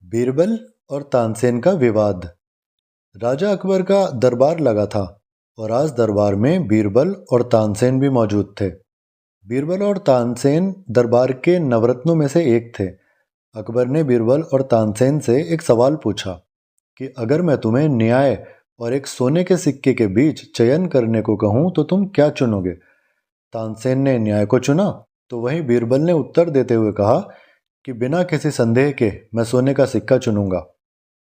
बीरबल और तानसेन का विवाद। राजा अकबर का दरबार लगा था और आज दरबार में बीरबल और तानसेन भी मौजूद थे। बीरबल और तानसेन दरबार के नवरत्नों में से एक थे। अकबर ने बीरबल और तानसेन से एक सवाल पूछा कि अगर मैं तुम्हें न्याय और एक सोने के सिक्के के बीच चयन करने को कहूं तो तुम क्या चुनोगे। तानसेन ने न्याय को चुना तो वहीं बीरबल ने उत्तर देते हुए कहा कि बिना किसी संदेह के मैं सोने का सिक्का चुनूंगा।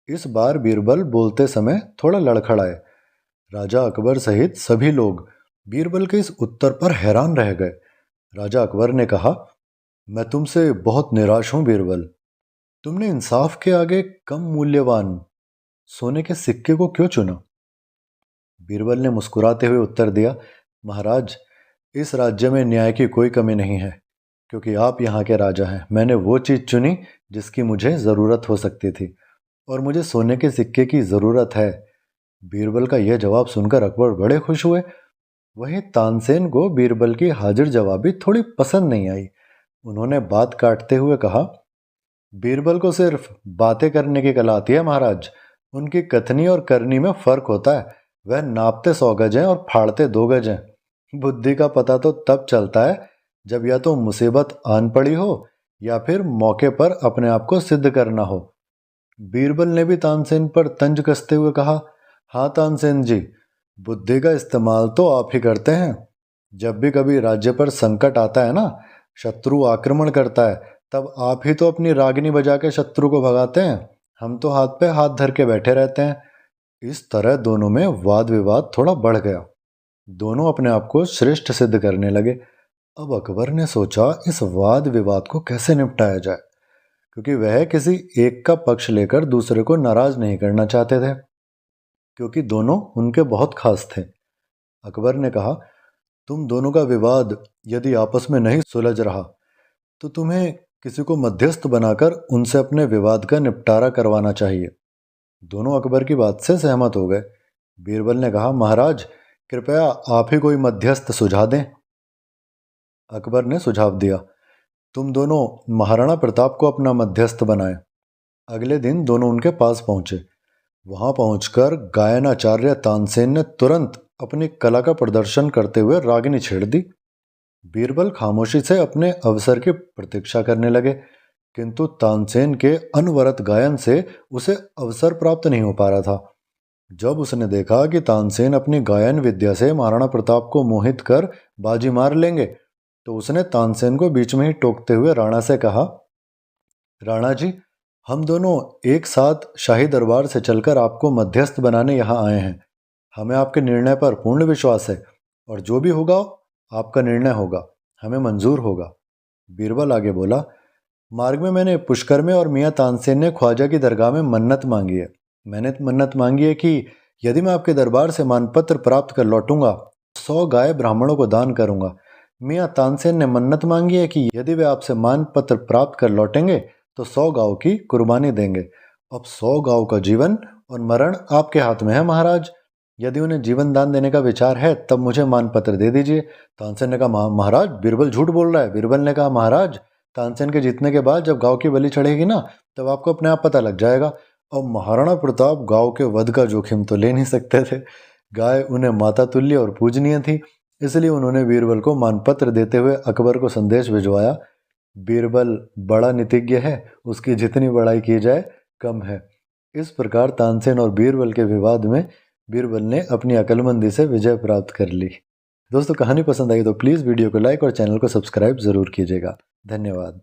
इस बार बीरबल बोलते समय थोड़ा लड़खड़ाए। राजा अकबर सहित सभी लोग बीरबल के इस उत्तर पर हैरान रह गए। राजा अकबर ने कहा, मैं तुमसे बहुत निराश हूं बीरबल। तुमने इंसाफ के आगे कम मूल्यवान सोने के सिक्के को क्यों चुना। बीरबल ने मुस्कुराते हुए उत्तर दिया, महाराज, इस राज्य में न्याय की कोई कमी नहीं है, क्योंकि आप यहाँ के राजा हैं। मैंने वो चीज़ चुनी जिसकी मुझे ज़रूरत हो सकती थी और मुझे सोने के सिक्के की ज़रूरत है। बीरबल का यह जवाब सुनकर अकबर बड़े खुश हुए। वहीं तानसेन को बीरबल की हाजिर जवाबी थोड़ी पसंद नहीं आई। उन्होंने बात काटते हुए कहा, बीरबल को सिर्फ बातें करने की कला आती है महाराज। उनकी कथनी और करनी में फ़र्क होता है। वह नापते 100 गज हैं और फाड़ते 2 गज हैं। बुद्धि का पता तो तब चलता है जब या तो मुसीबत आन पड़ी हो या फिर मौके पर अपने आप को सिद्ध करना हो। बीरबल ने भी तानसेन पर तंज कसते हुए कहा, हाँ तानसेन जी, बुद्धि का इस्तेमाल तो आप ही करते हैं। जब भी कभी राज्य पर संकट आता है ना, शत्रु आक्रमण करता है, तब आप ही तो अपनी रागिनी बजा के शत्रु को भगाते हैं। हम तो हाथ पे हाथ धर के बैठे रहते हैं। इस तरह दोनों में वाद विवाद थोड़ा बढ़ गया। दोनों अपने आप को श्रेष्ठ सिद्ध करने लगे। अब अकबर ने सोचा इस वाद विवाद को कैसे निपटाया जाए, क्योंकि वह किसी एक का पक्ष लेकर दूसरे को नाराज नहीं करना चाहते थे, क्योंकि दोनों उनके बहुत खास थे। अकबर ने कहा, तुम दोनों का विवाद यदि आपस में नहीं सुलझ रहा तो तुम्हें किसी को मध्यस्थ बनाकर उनसे अपने विवाद का निपटारा करवाना चाहिए। दोनों अकबर की बात से सहमत हो गए। बीरबल ने कहा, महाराज, कृपया आप ही कोई मध्यस्थ सुझा दें। अकबर ने सुझाव दिया, तुम दोनों महाराणा प्रताप को अपना मध्यस्थ बनाएं। अगले दिन दोनों उनके पास पहुंचे। वहां पहुंचकर गायनाचार्य तानसेन ने तुरंत अपनी कला का प्रदर्शन करते हुए रागिनी छेड़ दी। बीरबल खामोशी से अपने अवसर की प्रतीक्षा करने लगे, किंतु तानसेन के अनवरत गायन से उसे अवसर प्राप्त नहीं हो पा रहा था। जब उसने देखा कि तानसेन अपनी गायन विद्या से महाराणा प्रताप को मोहित कर बाजी मार लेंगे, तो उसने तानसेन को बीच में ही टोकते हुए राणा से कहा, राणा जी, हम दोनों एक साथ शाही दरबार से चलकर आपको मध्यस्थ बनाने यहाँ आए हैं। हमें आपके निर्णय पर पूर्ण विश्वास है और जो भी होगा आपका निर्णय होगा, हमें मंजूर होगा। बीरबल आगे बोला, मार्ग में मैंने पुष्कर में और मियाँ तानसेन ने ख्वाजा की दरगाह में मन्नत मांगी है। मैंने मन्नत मांगी है कि यदि मैं आपके दरबार से मानपत्र प्राप्त कर लौटूंगा 100 गाय ब्राह्मणों को दान करूंगा। मियाँ तानसेन ने मन्नत मांगी है कि यदि वे आपसे मानपत्र प्राप्त कर लौटेंगे तो 100 गायों की कुर्बानी देंगे। अब 100 गायों का जीवन और मरण आपके हाथ में है महाराज। यदि उन्हें जीवन दान देने का विचार है तब मुझे मानपत्र दे दीजिए। तानसेन ने कहा, महाराज, बीरबल झूठ बोल रहा है। बीरबल ने कहा, महाराज, तानसेन के जीतने के बाद जब गांव की बलि चढ़ेगी ना, तब आपको अपने आप पता लग जाएगा। अब महाराणा प्रताप गांव के वध का जोखिम तो ले नहीं सकते थे। गाय उन्हें माता तुल्य और पूजनीय थी, इसलिए उन्होंने बीरबल को मानपत्र देते हुए अकबर को संदेश भिजवाया, बीरबल बड़ा नीतिज्ञ है, उसकी जितनी बड़ाई की जाए कम है। इस प्रकार तानसेन और बीरबल के विवाद में बीरबल ने अपनी अक्लमंदी से विजय प्राप्त कर ली। दोस्तों, कहानी पसंद आई तो प्लीज़ वीडियो को लाइक और चैनल को सब्सक्राइब ज़रूर कीजिएगा। धन्यवाद।